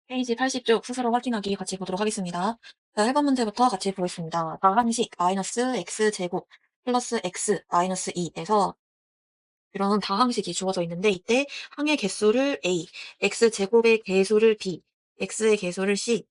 페이지 80쪽 스스로 확인하기 같이 보도록 하겠습니다. 자, 1번 문제부터 같이 보겠습니다. 다항식 마이너스 x제곱 플러스 x 마이너스 2에서 이런 다항식이 주어져 있는데 이때 항의 개수를 a, x제곱의 개수를 b, x의 개수를 c,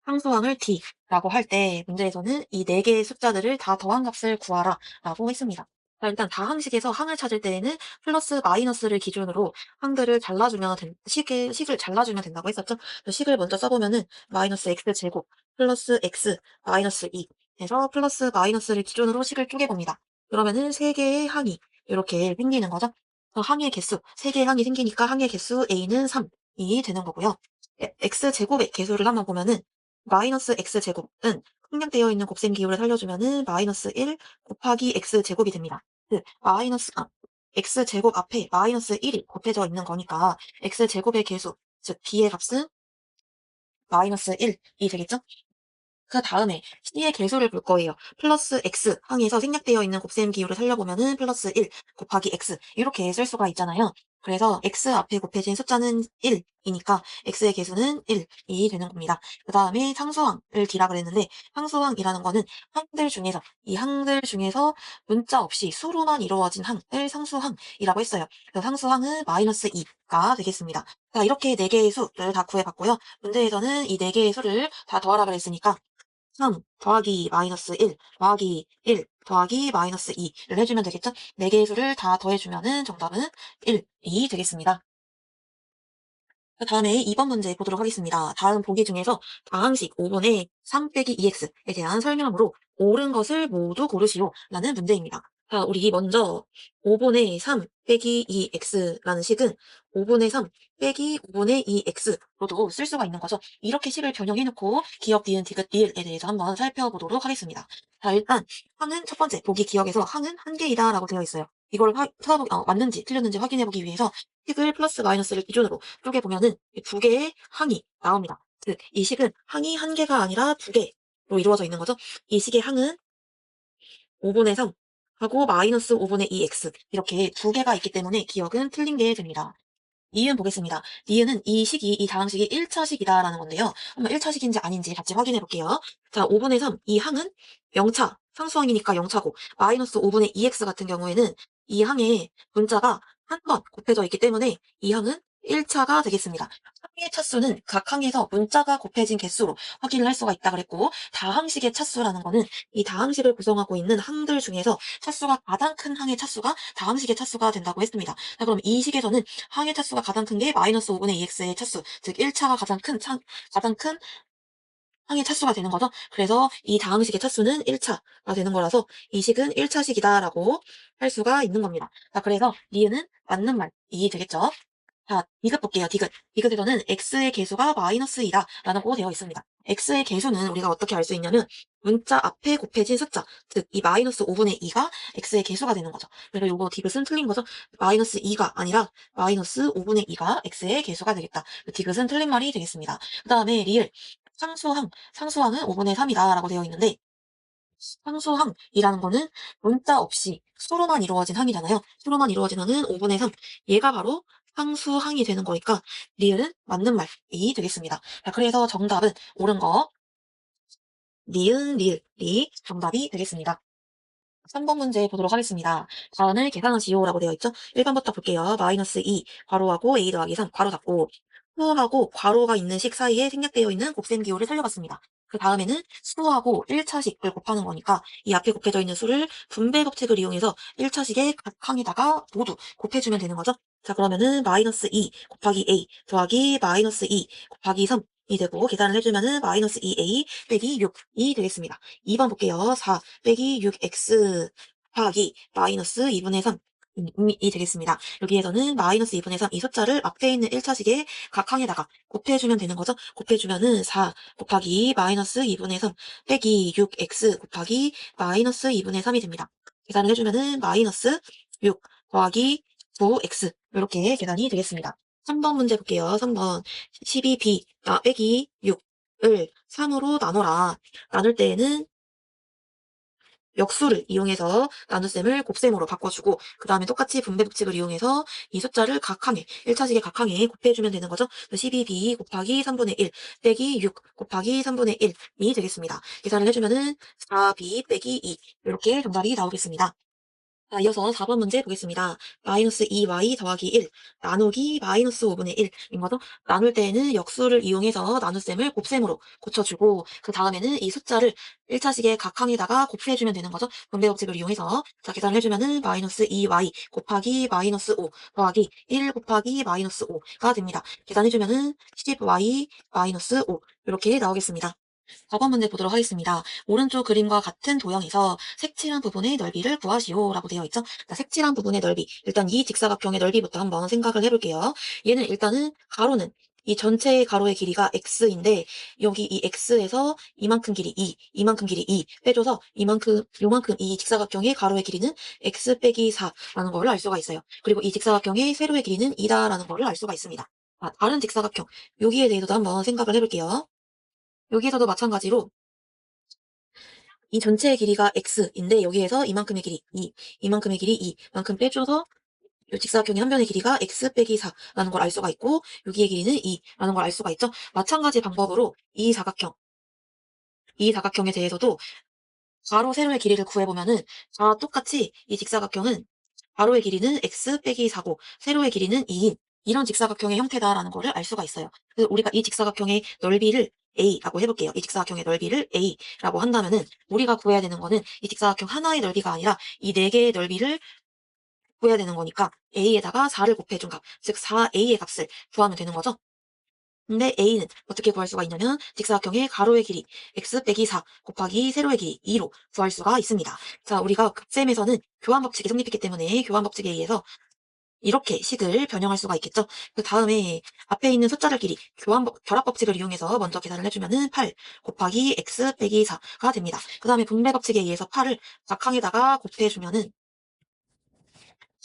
상수항을 d라고 할 때 문제에서는 이 네 개의 숫자들을 다 더한 값을 구하라 라고 했습니다. 자, 일단 다항식에서 항을 찾을 때에는 플러스 마이너스를 기준으로 항들을 잘라주면 식을 잘라주면 된다고 했었죠. 식을 먼저 써보면은 마이너스 x제곱 플러스 x 마이너스 2 해서 플러스 마이너스를 기준으로 식을 쪼개봅니다. 그러면은 세 개의 항이 이렇게 생기는 거죠. 항의 개수, 세 개의 항이 생기니까 항의 개수 a는 3이 되는 거고요. x제곱의 개수를 한번 보면은 마이너스 x제곱은 생략되어 있는 곱셈 기호를 살려주면은 마이너스 1 곱하기 x제곱이 됩니다. x제곱 앞에 마이너스 1이 곱해져 있는 거니까 x제곱의 개수, 즉 b의 값은 마이너스 1이 되겠죠? 그 다음에 c의 개수를 볼 거예요. 플러스 x 항에서 생략되어 있는 곱셈 기호를 살려보면은 플러스 1 곱하기 x 이렇게 쓸 수가 있잖아요. 그래서 x 앞에 곱해진 숫자는 1이니까 x의 개수는 1이 되는 겁니다. 그 다음에 상수항을 d라 그랬는데 상수항이라는 거는 이 항들 중에서 문자 없이 수로만 이루어진 항을 상수항이라고 했어요. 그래서 상수항은 마이너스 2가 되겠습니다. 자, 이렇게 4개의 수를 다 구해봤고요. 문제에서는 이 4개의 수를 다 더하라 그랬으니까 3 더하기 마이너스 1 더하기 1 더하기 마이너스 2를 해주면 되겠죠? 4개의 수를 다 더해주면은 정답은 1이 되겠습니다. 그 다음에 2번 문제 보도록 하겠습니다. 다음 보기 중에서 다항식 5번의 3 빼기 2x에 대한 설명으로 옳은 것을 모두 고르시오 라는 문제입니다. 자, 우리 먼저 5분의 3 빼기 2x라는 식은 5분의 3 빼기 5분의 2x로도 쓸 수가 있는 거죠. 이렇게 식을 변형해놓고 기억, 디귿, 디귿, 리을에 대해서 한번 살펴보도록 하겠습니다. 자, 일단 항은 첫 번째 보기 기억에서 항은 한 개이다 라고 되어 있어요. 이걸 맞는지 틀렸는지 확인해보기 위해서 식을 플러스 마이너스를 기준으로 쪼개보면은 두 개의 항이 나옵니다. 즉, 이 식은 항이 한 개가 아니라 두 개로 이루어져 있는 거죠. 이 식의 항은 5분의 3 하고 마이너스 5분의 2x 이렇게 두 개가 있기 때문에 기억은 틀린 게 됩니다. 니은 보겠습니다. 니은은 이 다항식이 1차식이다라는 건데요. 한번 1차식인지 아닌지 같이 확인해 볼게요. 자, 5분의 3, 이 항은 0차, 상수항이니까 0차고, 마이너스 5분의 2x 같은 경우에는 이 항에 문자가 한 번 곱해져 있기 때문에 이 항은 1차가 되겠습니다. 항의 차수는 각 항에서 문자가 곱해진 개수로 확인을 할 수가 있다 그랬고, 다항식의 차수라는 거는 이 다항식을 구성하고 있는 항들 중에서 차수가 가장 큰 항의 차수가 다항식의 차수가 된다고 했습니다. 자, 그럼 이 식에서는 항의 차수가 가장 큰 게 마이너스 5분의 2x의 차수, 즉 1차가 가장 큰 항의 차수가 되는 거죠. 그래서 이 다항식의 차수는 1차가 되는 거라서 이 식은 1차식이다라고 할 수가 있는 겁니다. 자, 그래서 니은은 맞는 말이 되겠죠. 자, 디귿 볼게요. 디귿. 디귿에서는 x의 개수가 마이너스 2다 라고 되어 있습니다. x의 개수는 우리가 어떻게 알 수 있냐면 문자 앞에 곱해진 숫자, 즉 이 마이너스 5분의 2가 x의 개수가 되는 거죠. 그래서 요거 디귿은 틀린 거죠. 마이너스 2가 아니라 마이너스 5분의 2가 x의 개수가 되겠다. 디귿은 틀린 말이 되겠습니다. 그 다음에 리을. 상수항은 5분의 3이다 라고 되어 있는데 상수항이라는 거는 문자 없이 수로만 이루어진 항이잖아요. 수로만 이루어진 항은 5분의 3. 얘가 바로 상수항이 되는 거니까 리을은 맞는 말이 되겠습니다. 자, 그래서 정답은 옳은 거 니은, 리을이 정답이 되겠습니다. 3번 문제 보도록 하겠습니다. 자원을 계산하시오라고 되어 있죠? 1번부터 볼게요. 마이너스 2, 괄호하고 a 더하기 3, 괄호 닫고 수하고 괄호가 있는 식 사이에 생략되어 있는 곱셈 기호를 살려봤습니다. 그 다음에는 수하고 1차식을 곱하는 거니까 이 앞에 곱해져 있는 수를 분배 법칙을 이용해서 1차식의 각 항에다가 모두 곱해주면 되는 거죠. 자, 그러면은 마이너스 2 곱하기 a 더하기 마이너스 2 곱하기 3이 되고 계산을 해주면은 마이너스 2a 빼기 6이 되겠습니다. 2번 볼게요. 4 빼기 6x 곱하기 마이너스 2분의 3이 되겠습니다. 여기에서는 마이너스 2분의 3 이 숫자를 앞에 있는 1차식의 각 항에다가 곱해주면 되는 거죠. 곱해주면은 4 곱하기 마이너스 2분의 3 빼기 6x 곱하기 마이너스 2분의 3이 됩니다. 계산을 해주면은 마이너스 6 더하기 9x 이렇게 계산이 되겠습니다. 3번 문제 볼게요. 3번 12b 빼기 6을 3으로 나눠라. 나눌 때에는 역수를 이용해서 나눗셈을 곱셈으로 바꿔주고 그 다음에 똑같이 분배 법칙을 이용해서 이 숫자를 각항에 1차식의 각항에 곱해주면 되는 거죠. 12b 곱하기 3분의 1 빼기 6 곱하기 3분의 1이 되겠습니다. 계산을 해주면은 4b 빼기 2 이렇게 정답이 나오겠습니다. 자, 이어서 4번 문제 보겠습니다. 마이너스 2y 더하기 1 나누기 마이너스 5분의 1인 거죠. 나눌 때에는 역수를 이용해서 나눗셈을 곱셈으로 고쳐주고 그 다음에는 이 숫자를 1차식의 각항에다가 곱해주면 되는 거죠. 분배 법칙을 이용해서 자 계산을 해주면은 마이너스 2y 곱하기 마이너스 5 더하기 1 곱하기 마이너스 5가 됩니다. 계산해주면은 10y 마이너스 5 이렇게 나오겠습니다. 4번 문제 보도록 하겠습니다. 오른쪽 그림과 같은 도형에서 색칠한 부분의 넓이를 구하시오 라고 되어 있죠. 자, 색칠한 부분의 넓이, 일단 이 직사각형의 넓이부터 한번 생각을 해볼게요. 얘는 일단은 가로는 이 전체 가로의 길이가 x인데 여기 이 x에서 이만큼 길이 2, 이만큼 길이 2 빼줘서 이만큼 요만큼 이 직사각형의 가로의 길이는 x 빼기 4라는 거를 알 수가 있어요. 그리고 이 직사각형의 세로의 길이는 2다라는 거를 알 수가 있습니다. 다른 직사각형 여기에 대해서도 한번 생각을 해볼게요. 여기에서도 마찬가지로 이 전체의 길이가 x인데 여기에서 이만큼의 길이 2, 이만큼의 길이 2만큼 빼줘서 이 직사각형의 한 변의 길이가 x 빼기 4라는 걸 알 수가 있고 여기의 길이는 2라는 걸 알 수가 있죠. 마찬가지 방법으로 이 사각형에 대해서도 가로 세로의 길이를 구해보면은 다 똑같이 이 직사각형은 가로의 길이는 x 빼기 4고 세로의 길이는 2인 이런 직사각형의 형태다라는 거를 알 수가 있어요. 그래서 우리가 이 직사각형의 넓이를 a라고 해볼게요. 이 직사각형의 넓이를 a라고 한다면은 우리가 구해야 되는 거는 이 직사각형 하나의 넓이가 아니라 이 네 개의 넓이를 구해야 되는 거니까 a에다가 4를 곱해준 값, 즉 4a의 값을 구하면 되는 거죠. 근데 a는 어떻게 구할 수가 있냐면 직사각형의 가로의 길이 x 빼기 4 곱하기 세로의 길이 2로 구할 수가 있습니다. 자, 우리가 급셈에서는 교환법칙이 성립했기 때문에 교환법칙에 의해서 이렇게 식을 변형할 수가 있겠죠. 그 다음에 앞에 있는 숫자들 끼리 결합법칙을 이용해서 먼저 계산을 해주면은 8 곱하기 x 빼기 4가 됩니다. 그 다음에 분배법칙에 의해서 8을 각항에다가 곱해주면은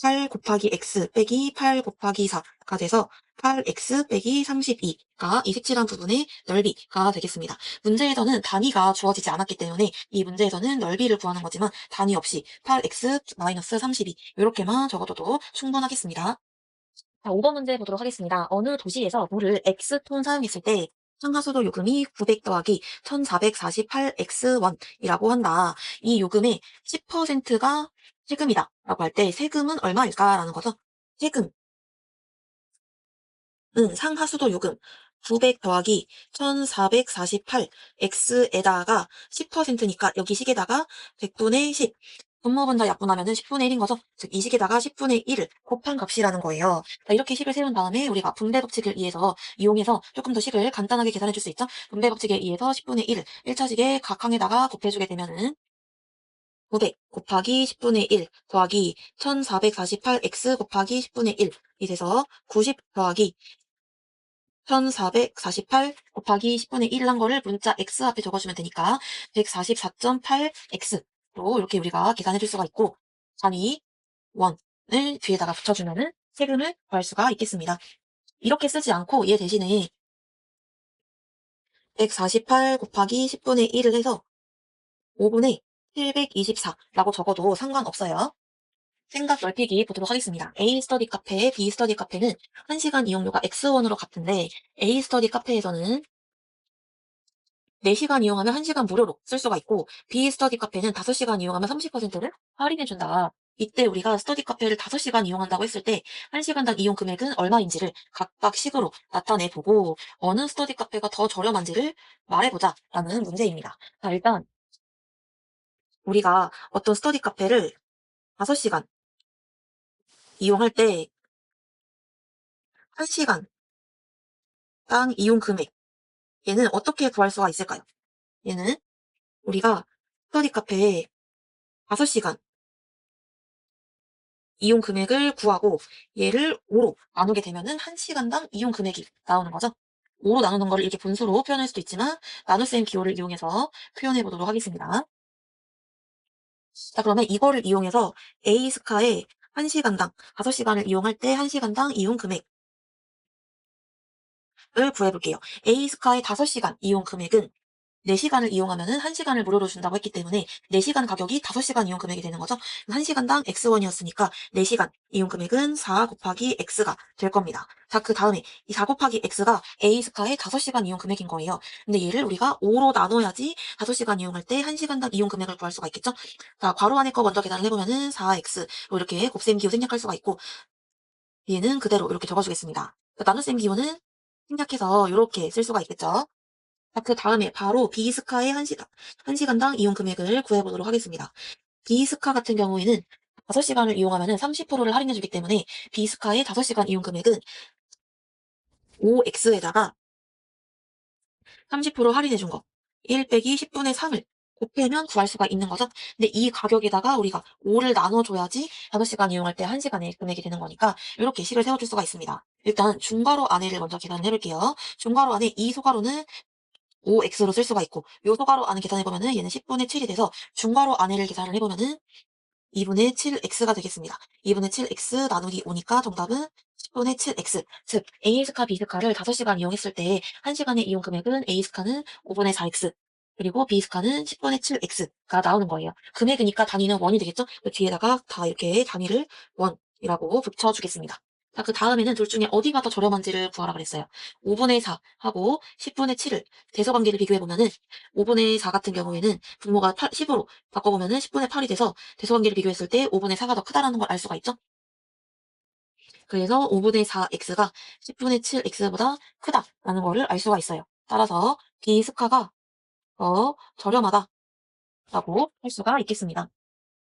8 곱하기 x 빼기 8 곱하기 4가 돼서 8x 빼기 32가 이 색칠한 부분의 넓이가 되겠습니다. 문제에서는 단위가 주어지지 않았기 때문에 이 문제에서는 넓이를 구하는 거지만 단위 없이 8x 마이너스 32 이렇게만 적어둬도 충분하겠습니다. 자, 5번 문제 보도록 하겠습니다. 어느 도시에서 물을 X톤 사용했을 때 상하수도 요금이 900 더하기 1448X원이라고 한다. 이 요금의 10%가 세금이다 라고 할 때 세금은 얼마일까? 라는 거죠. 세금은 상하수도 요금 900 더하기 1448X에다가 10%니까 여기 식에다가 100분의 10 분모분자 약분하면은 10분의 1인 거죠. 즉, 이 식에다가 10분의 1을 곱한 값이라는 거예요. 자, 이렇게 식을 세운 다음에 우리가 분배 법칙을 이용해서 조금 더 식을 간단하게 계산해 줄 수 있죠. 분배 법칙에 의해서 10분의 1을 1차식의 각항에다가 곱해주게 되면은 900 곱하기 10분의 1 더하기 1448x 곱하기 10분의 1이 돼서 90 더하기 1448 곱하기 10분의 1을 한 거를 문자 x 앞에 적어주면 되니까 144.8x로 이렇게 우리가 계산해 줄 수가 있고 단위 원을 뒤에다가 붙여주면은 세금을 구할 수가 있겠습니다. 이렇게 쓰지 않고 얘 대신에 148 곱하기 10분의 1을 해서 5분의 724라고 적어도 상관없어요. 생각 넓히기 보도록 하겠습니다. A 스터디 카페, B 스터디 카페는 1시간 이용료가 X1으로 같은데 A 스터디 카페에서는 4시간 이용하면 1시간 무료로 쓸 수가 있고 B 스터디 카페는 5시간 이용하면 30%를 할인해준다. 이때 우리가 스터디 카페를 5시간 이용한다고 했을 때 1시간당 이용 금액은 얼마인지를 각각 식으로 나타내보고 어느 스터디 카페가 더 저렴한지를 말해보자 라는 문제입니다. 자, 일단 우리가 어떤 스터디 카페를 5시간 이용할 때 1시간당 이용 금액 얘는 어떻게 구할 수가 있을까요? 얘는 우리가 스터디 카페에 5시간 이용 금액을 구하고 얘를 5로 나누게 되면은 1시간당 이용 금액이 나오는 거죠. 5로 나누는 거를 이렇게 분수로 표현할 수도 있지만 나눗셈 기호를 이용해서 표현해 보도록 하겠습니다. 자, 그러면 이거를 이용해서 A스카의 1시간당 5시간을 이용할 때 1시간당 이용 금액을 구해볼게요. A스카의 5시간 이용 금액은 4시간을 이용하면은 1시간을 무료로 준다고 했기 때문에 4시간 가격이 5시간 이용 금액이 되는 거죠. 1시간당 X1이었으니까 4시간 이용 금액은 4 곱하기 X가 될 겁니다. 자, 그 다음에 이 4 곱하기 X가 A스카의 5시간 이용 금액인 거예요. 근데 얘를 우리가 5로 나눠야지 5시간 이용할 때 1시간당 이용 금액을 구할 수가 있겠죠? 자, 괄호 안에 거 먼저 계산을 해보면은 4X로 이렇게 곱셈 기호 생략할 수가 있고, 얘는 그대로 이렇게 적어주겠습니다. 나눗셈 기호는 생략해서 이렇게 쓸 수가 있겠죠? 자, 그 다음에 바로 B스카의 1시간당 이용 금액을 구해보도록 하겠습니다. B스카 같은 경우에는 5시간을 이용하면 30%를 할인해주기 때문에 B스카의 5시간 이용 금액은 5X에다가 30% 할인해준 거 1 빼기 10분의 3을 곱하면 구할 수가 있는 거죠. 근데 이 가격에다가 우리가 5를 나눠줘야지 5시간 이용할 때 1시간의 금액이 되는 거니까 이렇게 식을 세워줄 수가 있습니다. 일단 중괄호 안에를 먼저 계산을 해볼게요. 중괄호 안에 이 소괄호는 5x로 쓸 수가 있고, 요 소괄호 안을 계산해보면은 얘는 10분의 7이 돼서 중괄호 안에를 계산을 해보면은 2분의 7x가 되겠습니다. 2분의 7x 나누기 5니까 정답은 10분의 7x. 즉, A스카, B스카를 5시간 이용했을 때 1시간의 이용 금액은 A스카는 5분의 4x, 그리고 B스카는 10분의 7x가 나오는 거예요. 금액이니까 단위는 원이 되겠죠? 그 뒤에다가 다 이렇게 단위를 원이라고 붙여주겠습니다. 자, 그 다음에는 둘 중에 어디가 더 저렴한지를 구하라 그랬어요. 5분의 4하고 10분의 7을 대소관계를 비교해보면은 5분의 4 같은 경우에는 분모가 10으로 바꿔보면은 10분의 8이 돼서 대소관계를 비교했을 때 5분의 4가 더 크다라는 걸 알 수가 있죠? 그래서 5분의 4x가 10분의 7x보다 크다라는 거를 알 수가 있어요. 따라서 B스카가 더 저렴하다라고 할 수가 있겠습니다.